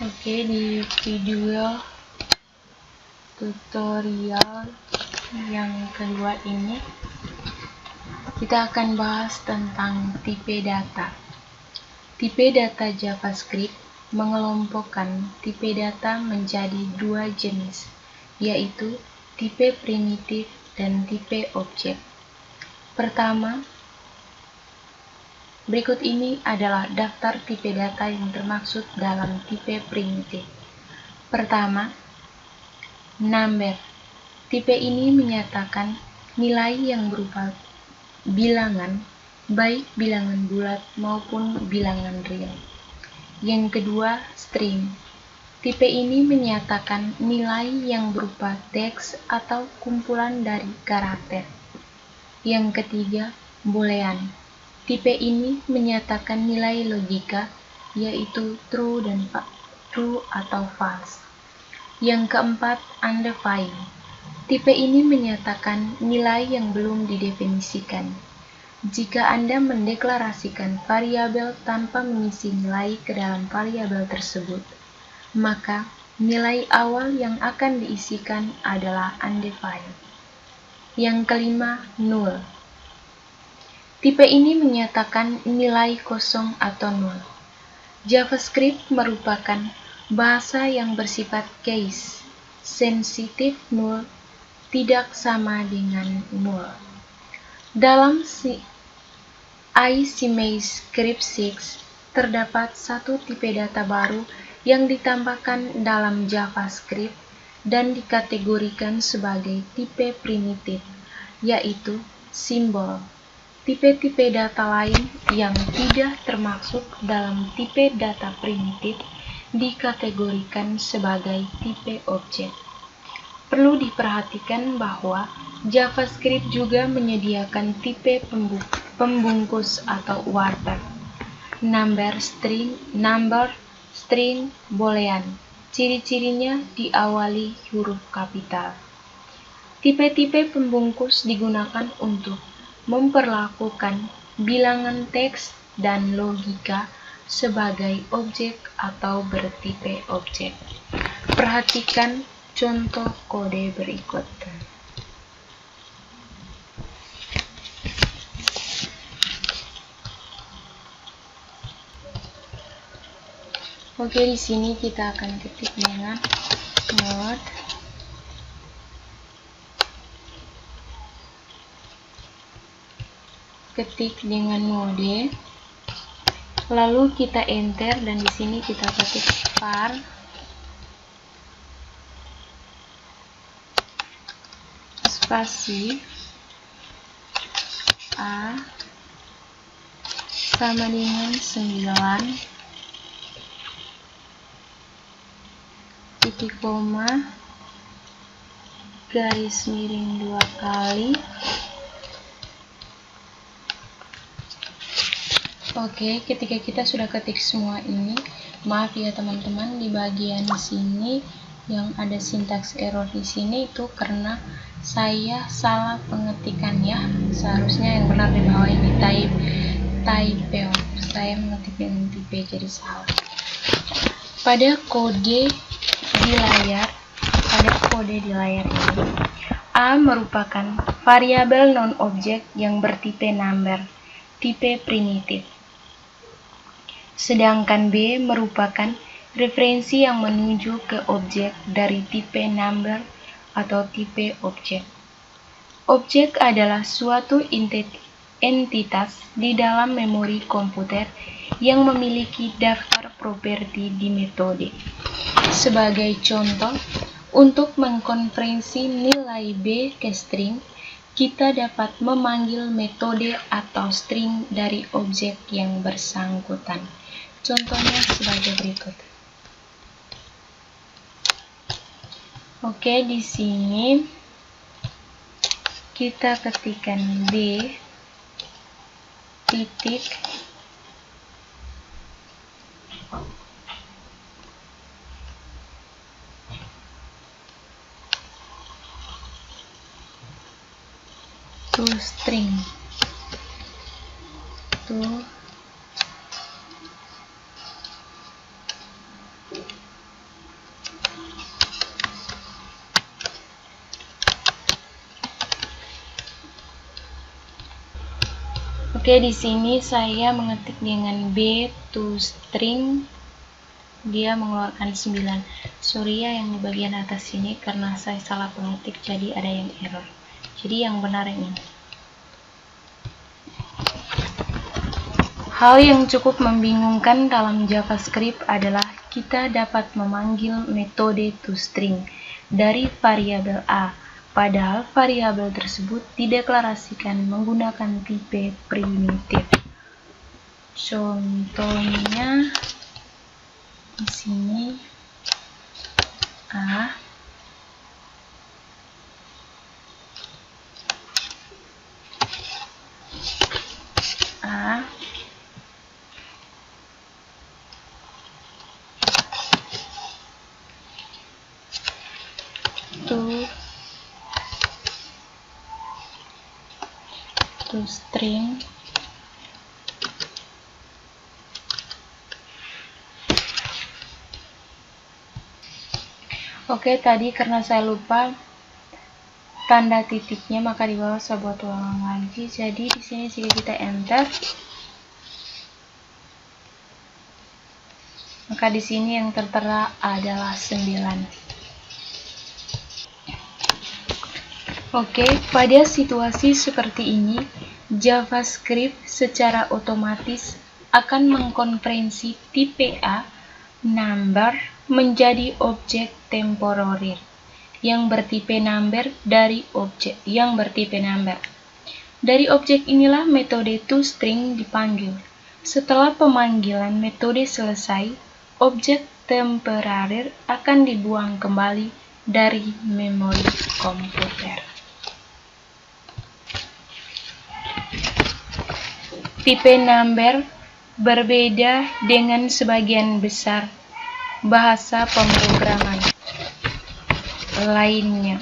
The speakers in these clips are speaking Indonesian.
Oke, di video tutorial yang kedua ini kita akan bahas tentang tipe data. Tipe data JavaScript mengelompokkan tipe data menjadi dua jenis, yaitu tipe primitif dan tipe objek. Pertama, berikut ini adalah daftar tipe data yang termaksud dalam tipe primitif. Pertama, number. Tipe ini menyatakan nilai yang berupa bilangan, baik bilangan bulat maupun bilangan real. Yang kedua, string. Tipe ini menyatakan nilai yang berupa teks atau kumpulan dari karakter. Yang ketiga, boolean. Tipe ini menyatakan nilai logika, yaitu true atau false. Yang keempat, undefined. Tipe ini menyatakan nilai yang belum didefinisikan. Jika Anda mendeklarasikan variabel tanpa mengisi nilai ke dalam variabel tersebut, maka nilai awal yang akan diisikan adalah undefined. Yang kelima, null. Tipe ini menyatakan nilai kosong atau nol. JavaScript merupakan bahasa yang bersifat case sensitif. Null tidak sama dengan null. Dalam ICMakeScript 6 terdapat satu tipe data baru yang ditambahkan dalam JavaScript dan dikategorikan sebagai tipe primitif, yaitu simbol. Tipe-tipe data lain yang tidak termasuk dalam tipe data primitif dikategorikan sebagai tipe objek. Perlu diperhatikan bahwa JavaScript juga menyediakan tipe pembungkus atau wrapper. Number, string, boolean. Ciri-cirinya diawali huruf kapital. Tipe-tipe pembungkus digunakan untuk memperlakukan bilangan teks dan logika sebagai objek atau bertipe objek. Perhatikan contoh kode berikut. Oke, di sini kita akan ketik dengan mode mode, lalu kita enter dan di sini kita ketik var spasi a sama dengan 9 titik koma garis miring 2 kali. Oke, ketika kita sudah ketik semua ini, maaf ya teman-teman, di bagian sini yang ada sintaks error di sini itu karena saya salah pengetikan ya. Seharusnya yang benar di bawah ini type. Saya mengetik dengan tipe jadi salah. Pada kode di layar ini, A merupakan variabel non-objek yang bertipe number, tipe primitif. Sedangkan B merupakan referensi yang menuju ke objek dari tipe number atau tipe objek. Objek adalah suatu entitas di dalam memori komputer yang memiliki daftar properti di metode. Sebagai contoh, untuk mengkonversi nilai B ke string, kita dapat memanggil metode atau string dari objek yang bersangkutan. Contohnya sebagai berikut. Oke, di sini kita ketikkan B titik to string to Oke, di sini saya mengetik dengan B toString, dia mengeluarkan 9. Sorry ya yang di bagian atas sini karena saya salah pengetik jadi ada yang error. Jadi yang benar ini. Hal yang cukup membingungkan dalam JavaScript adalah kita dapat memanggil metode toString dari variabel A, padahal variabel tersebut dideklarasikan menggunakan tipe primitif. Contohnya di sini A toString Oke, tadi karena saya lupa tanda titiknya, maka di bawah saya buat ulang lagi. Jadi di sini jika kita enter, maka di sini yang tertera adalah 9. Oke, pada situasi seperti ini, JavaScript secara otomatis akan mengkonversi tipe A, number, menjadi objek temporer yang bertipe number dari objek yang bertipe number. Dari objek inilah metode toString dipanggil. Setelah pemanggilan metode selesai, objek temporer akan dibuang kembali dari memori komputer. Tipe number berbeda dengan sebagian besar bahasa pemrograman lainnya.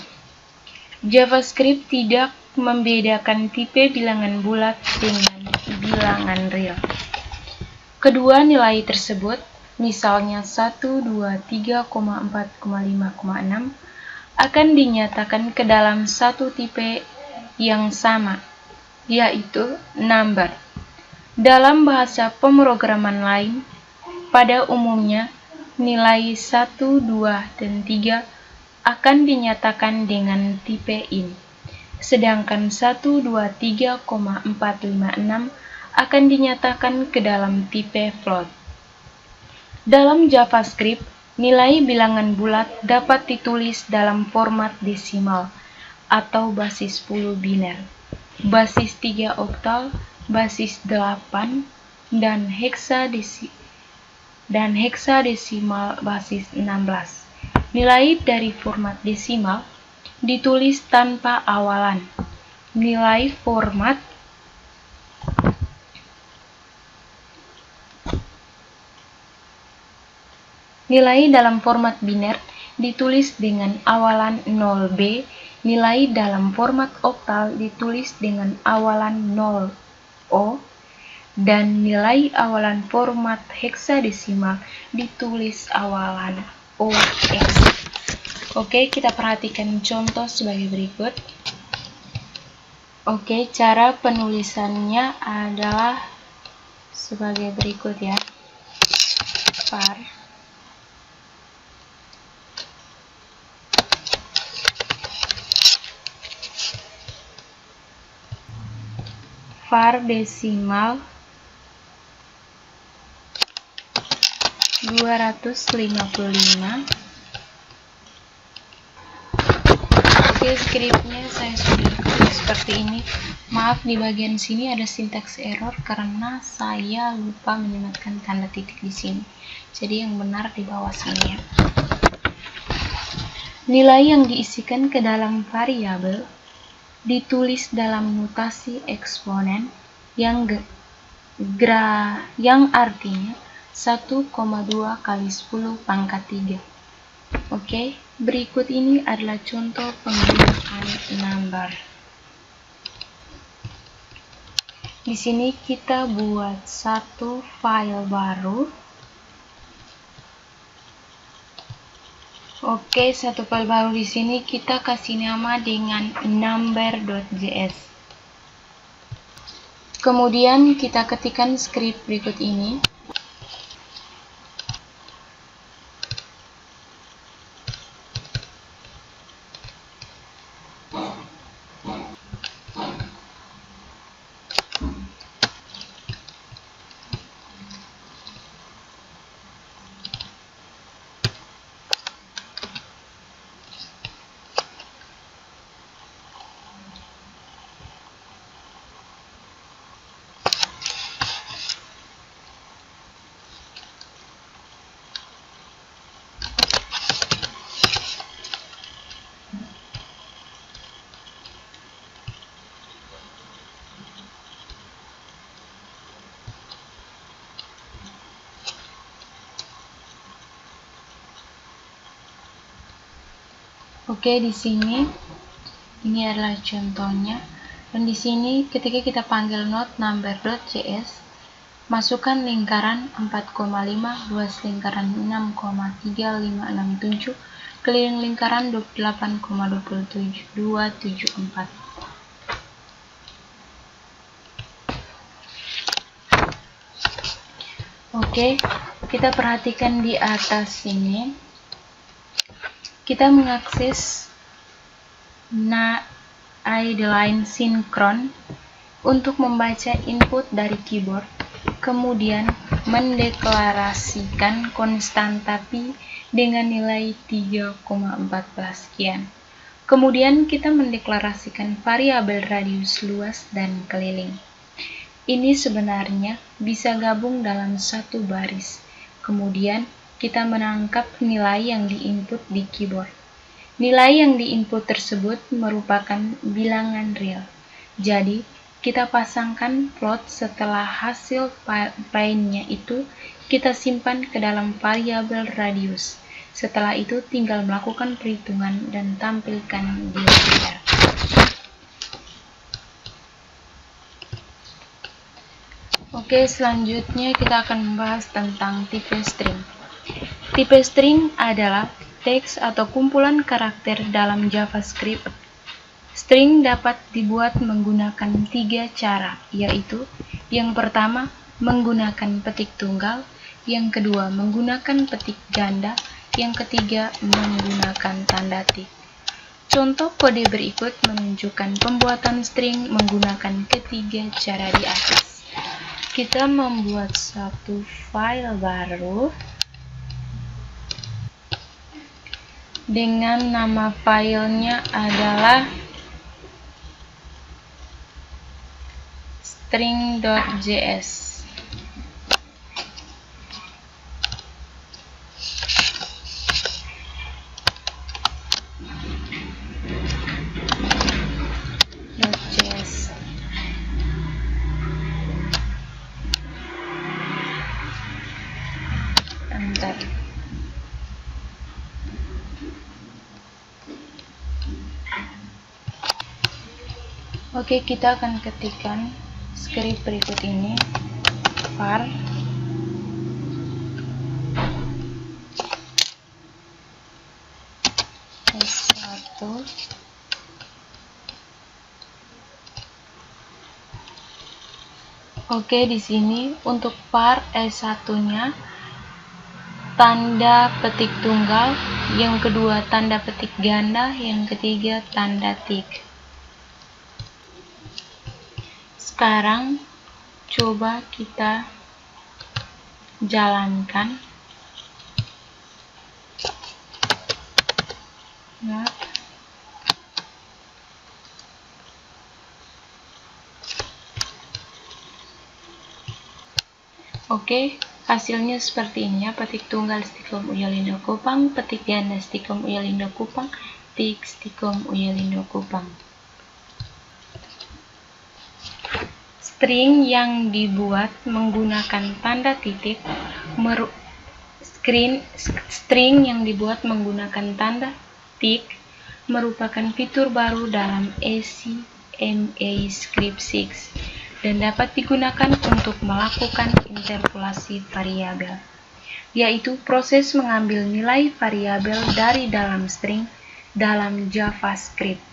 JavaScript tidak membedakan tipe bilangan bulat dengan bilangan real. Kedua nilai tersebut, misalnya 1, 2, 3, 4, 5, 6, akan dinyatakan ke dalam satu tipe yang sama, yaitu number. Dalam bahasa pemrograman lain, pada umumnya, nilai 1, 2, dan 3 akan dinyatakan dengan tipe int, sedangkan 1, 2, 3, 4, 5, 6 akan dinyatakan ke dalam tipe float. Dalam JavaScript, nilai bilangan bulat dapat ditulis dalam format desimal atau basis 10 biner, basis 3 oktal, basis 8, dan heksadesimal basis 16. Nilai dari format desimal ditulis tanpa awalan. Nilai dalam format biner ditulis dengan awalan 0B, nilai dalam format oktal ditulis dengan awalan 0O, dan nilai awalan format heksadesimal ditulis awalan OX. Oke, kita perhatikan contoh sebagai berikut. Oke, cara penulisannya adalah sebagai berikut ya. var desimal 255. Oke, skripnya saya sudah tulis seperti ini. Maaf, di bagian sini ada sintaks error karena saya lupa menyematkan tanda titik di sini. Jadi yang benar di bawah sini ya. Nilai yang diisikan ke dalam variabel ditulis dalam notasi eksponen yang artinya 1,2 kali 10 pangkat 3. Oke, berikut ini adalah contoh penggunaan number. Di sini kita buat satu file baru. Oke, satu file baru di sini kita kasih nama dengan number.js. Kemudian kita ketikkan skrip berikut ini. Oke, di sini ini adalah contohnya. Dan di sini ketika kita panggil node number.js, masukkan lingkaran 4,5, luas lingkaran 6,3567, keliling lingkaran 28,27274. Oke, kita perhatikan di atas ini. Kita mengakses idle sinkron untuk membaca input dari keyboard, kemudian mendeklarasikan konstanta pi dengan nilai 3,14 sekian. Kemudian kita mendeklarasikan variabel radius luas dan keliling. Ini sebenarnya bisa gabung dalam satu baris. Kemudian kita menangkap nilai yang diinput di keyboard. Nilai yang diinput tersebut merupakan bilangan real. Jadi, kita pasangkan float setelah hasil painnya itu kita simpan ke dalam variabel radius. Setelah itu tinggal melakukan perhitungan dan tampilkan di layar. Oke, selanjutnya kita akan membahas tentang tipe string. Tipe string adalah teks atau kumpulan karakter dalam JavaScript. String dapat dibuat menggunakan 3 cara, yaitu yang pertama menggunakan petik tunggal, yang kedua menggunakan petik ganda, yang ketiga menggunakan tanda tik. Contoh kode berikut menunjukkan pembuatan string menggunakan ketiga cara di atas. Kita membuat satu file baru dengan nama filenya adalah string.js. Enter. Oke, kita akan ketikkan skrip berikut ini. var s1 Oke, di sini untuk var S1-nya tanda petik tunggal, yang kedua tanda petik ganda, yang ketiga tanda tik. Sekarang coba kita jalankan. Nah, oke, hasilnya seperti ini ya. Petik tunggal stikom uyalindo kupang, petik ganda stikom uyalindo kupang, tik stikom uyalindo kupang. String yang dibuat menggunakan tanda titik string yang dibuat menggunakan tanda tik merupakan fitur baru dalam ECMAScript 6 dan dapat digunakan untuk melakukan interpolasi variabel, yaitu proses mengambil nilai variabel dari dalam string dalam JavaScript.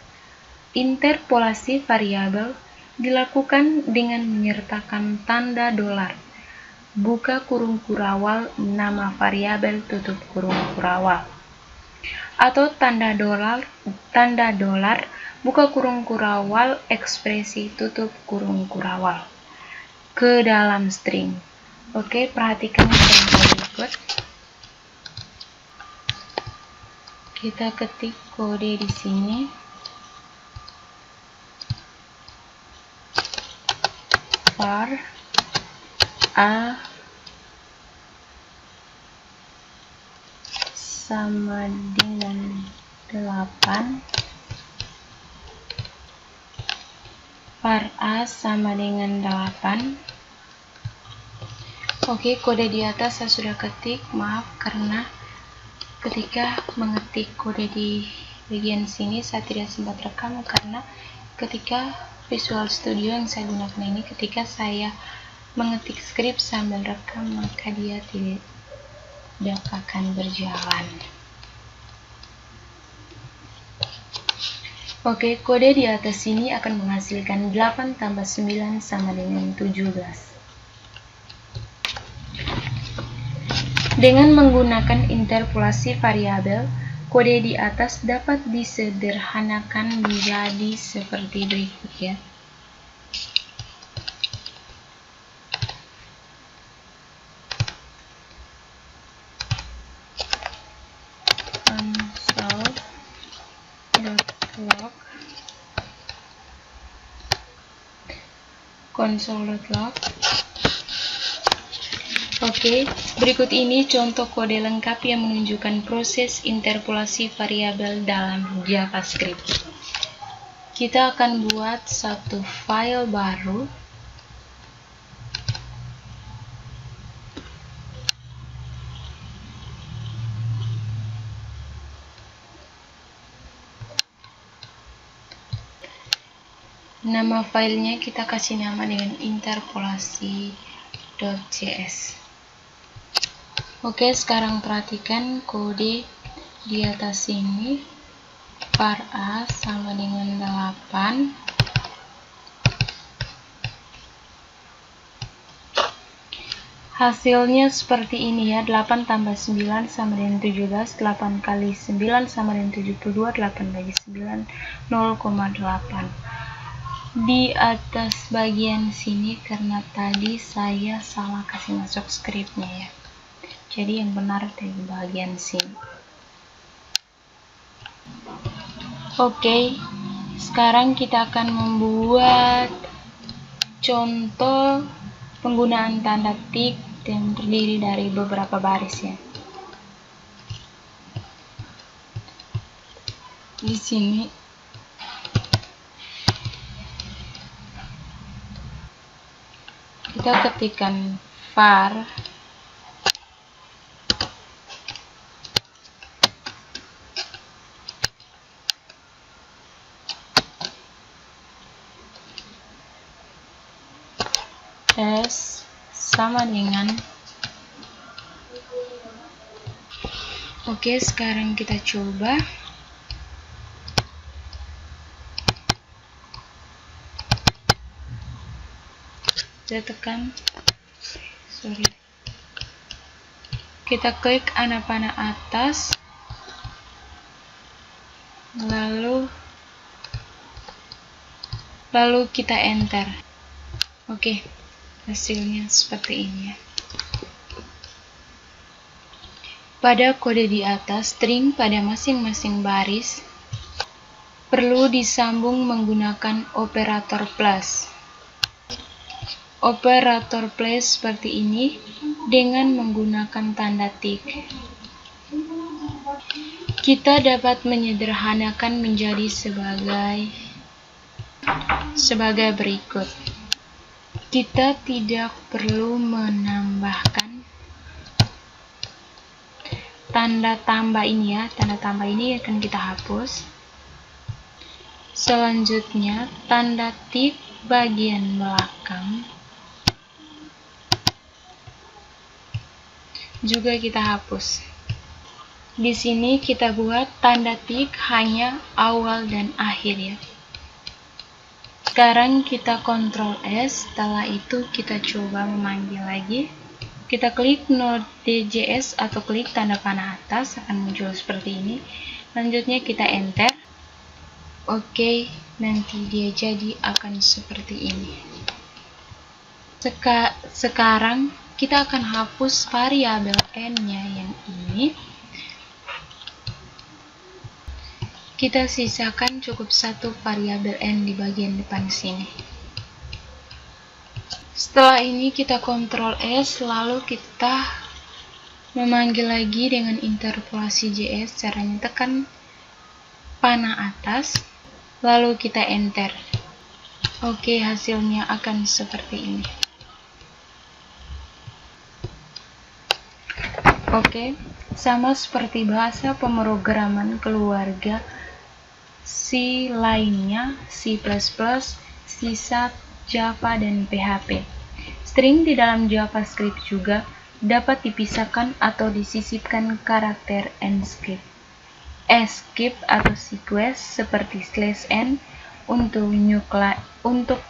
Interpolasi variabel dilakukan dengan menyertakan tanda dolar, buka kurung kurawal nama variabel tutup kurung kurawal, atau tanda dolar buka kurung kurawal ekspresi tutup kurung kurawal ke dalam string. Oke, perhatikan contoh berikut. Kita ketik kode di sini. var a sama dengan 8, var a sama dengan 8. Oke, kode di atas saya sudah ketik. Maaf karena ketika mengetik kode di bagian sini saya tidak sempat rekam, karena ketika Visual Studio yang saya gunakan ini, ketika saya mengetik skrip sambil rekam, maka dia tidak akan berjalan. Oke, kode di atas sini akan menghasilkan 8 tambah 9 sama dengan 17. Dengan menggunakan interpolasi variabel, kode di atas dapat disederhanakan menjadi seperti berikut ya. console.log. Oke, berikut ini contoh kode lengkap yang menunjukkan proses interpolasi variabel dalam JavaScript. Kita akan buat satu file baru. Nama filenya kita kasih nama dengan interpolasi.js. Oke, sekarang perhatikan kode di atas ini. Var a sama dengan 8. Hasilnya seperti ini ya, 8 tambah 9 sama dengan 17, 8 kali 9 sama dengan 72, 8 bagi 9, 0,8. Di atas bagian sini karena tadi saya salah kasih masuk skripnya ya, jadi yang benar di bagian sini. Oke, sekarang kita akan membuat contoh penggunaan tanda tik yang terdiri dari beberapa baris ya. Di sini kita ketikkan var s sama dengan. Oke, sekarang kita coba. Kita tekan, kita klik panah atas, lalu kita enter. Oke, hasilnya seperti ini ya. Pada kode di atas, string pada masing-masing baris perlu disambung menggunakan operator plus. Operator plus seperti ini dengan menggunakan tanda tik. Kita dapat menyederhanakan menjadi sebagai berikut. Kita tidak perlu menambahkan tanda tambah ini ya. Tanda tambah ini akan kita hapus. Selanjutnya, tanda tik bagian belakang juga kita hapus. Di sini kita buat tanda tik hanya awal dan akhir ya. Sekarang kita Ctrl S, setelah itu kita coba memanggil lagi. Kita klik Node.js atau klik tanda panah atas, akan muncul seperti ini. Selanjutnya kita enter. Oke, nanti dia jadi akan seperti ini. Sekarang kita akan hapus variabel n-nya yang ini. Kita sisakan cukup satu variabel n di bagian depan sini. Setelah ini kita Ctrl S, lalu kita memanggil lagi dengan interpolasi JS. Caranya tekan panah atas, lalu kita enter. Oke, hasilnya akan seperti ini. Oke, sama seperti bahasa pemrograman keluarga C lainnya, C++, C#, Java, dan PHP. String di dalam JavaScript juga dapat dipisahkan atau disisipkan karakter EndScript. Escape atau sequence seperti /n untuk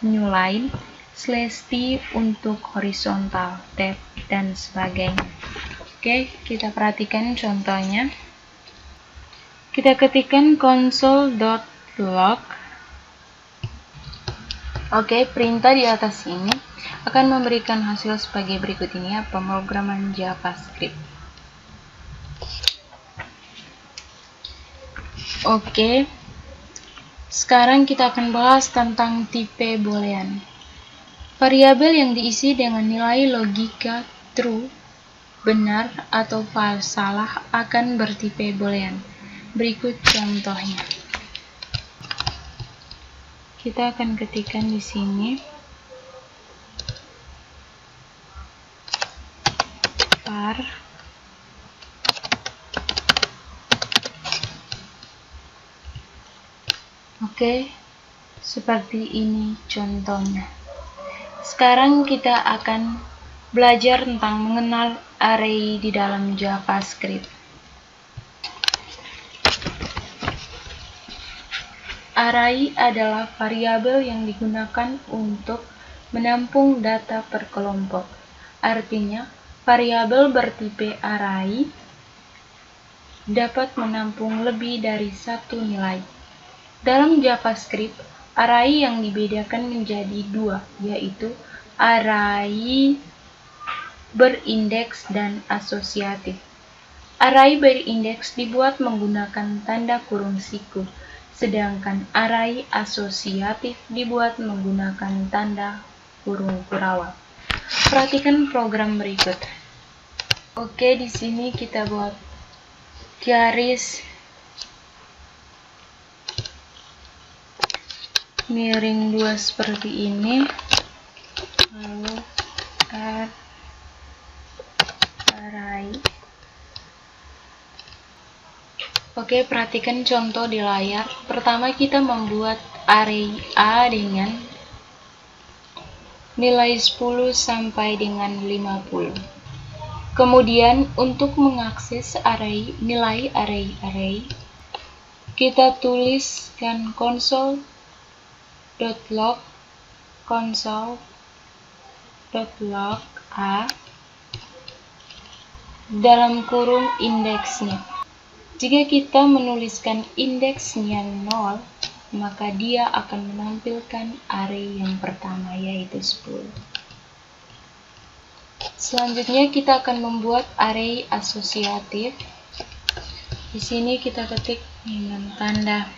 new line, /t untuk horizontal tab, dan sebagainya. Oke, kita perhatikan contohnya. Kita ketikkan console.log. Oke, perintah di atas ini akan memberikan hasil sebagai berikut ini ya, pemrograman JavaScript. Oke, sekarang kita akan bahas tentang tipe boolean. Variabel yang diisi dengan nilai logika true, benar, atau salah akan bertipe boolean. Berikut contohnya. Kita akan ketikkan di sini var Oke, seperti ini contohnya. Sekarang kita akan belajar tentang mengenal array di dalam JavaScript. Array adalah variabel yang digunakan untuk menampung data per kelompok. Artinya, variabel bertipe array dapat menampung lebih dari satu nilai. Dalam JavaScript, array yang dibedakan menjadi dua, yaitu array berindeks dan asosiatif. Array berindeks dibuat menggunakan tanda kurung siku, sedangkan array asosiatif dibuat menggunakan tanda kurung kurawal. Perhatikan program berikut. Oke, di sini kita buat garis miring 2 seperti ini, lalu array. Oke, perhatikan contoh di layar. Pertama kita membuat array A dengan nilai 10 sampai dengan 50. Kemudian untuk mengakses nilai array, kita tuliskan console.log A dalam kurung indeksnya. Jika kita menuliskan indeksnya 0, maka dia akan menampilkan array yang pertama, yaitu 10. Selanjutnya kita akan membuat array asosiatif. Di sini kita ketik dengan tanda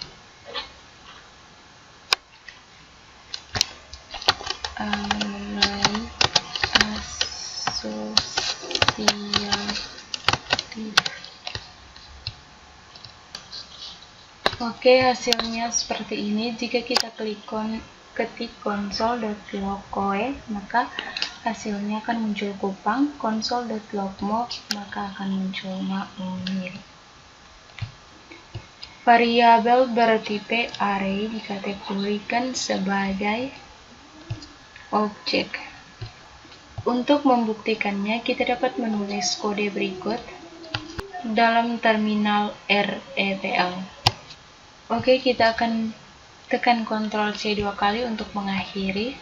array asosiatif. Oke, hasilnya seperti ini. Jika kita ketik console.log maka hasilnya akan muncul kupang, console.logmo maka akan muncul makmur. Variabel bertipe array dikategorikan sebagai objek. Untuk membuktikannya, kita dapat menulis kode berikut dalam terminal REPL. Oke, kita akan Tekan Ctrl C 2 kali untuk mengakhiri.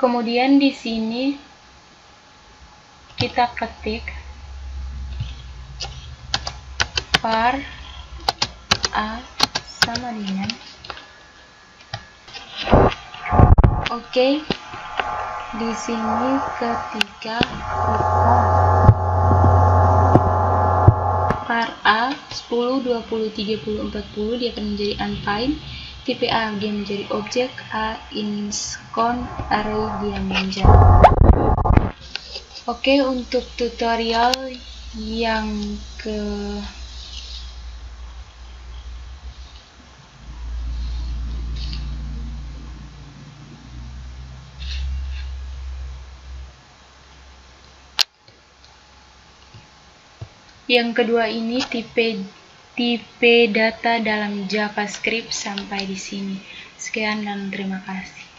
Kemudian di sini kita ketik var a sama dengan Oke. Di sini ketika var a 10, 20, 30, 40 dia akan menjadi unsigned. Tipe A dia menjadi objek, A inscon, array dia menjadi. Oke, untuk tutorial yang kedua ini tipe data dalam JavaScript sampai di sini. Sekian dan terima kasih.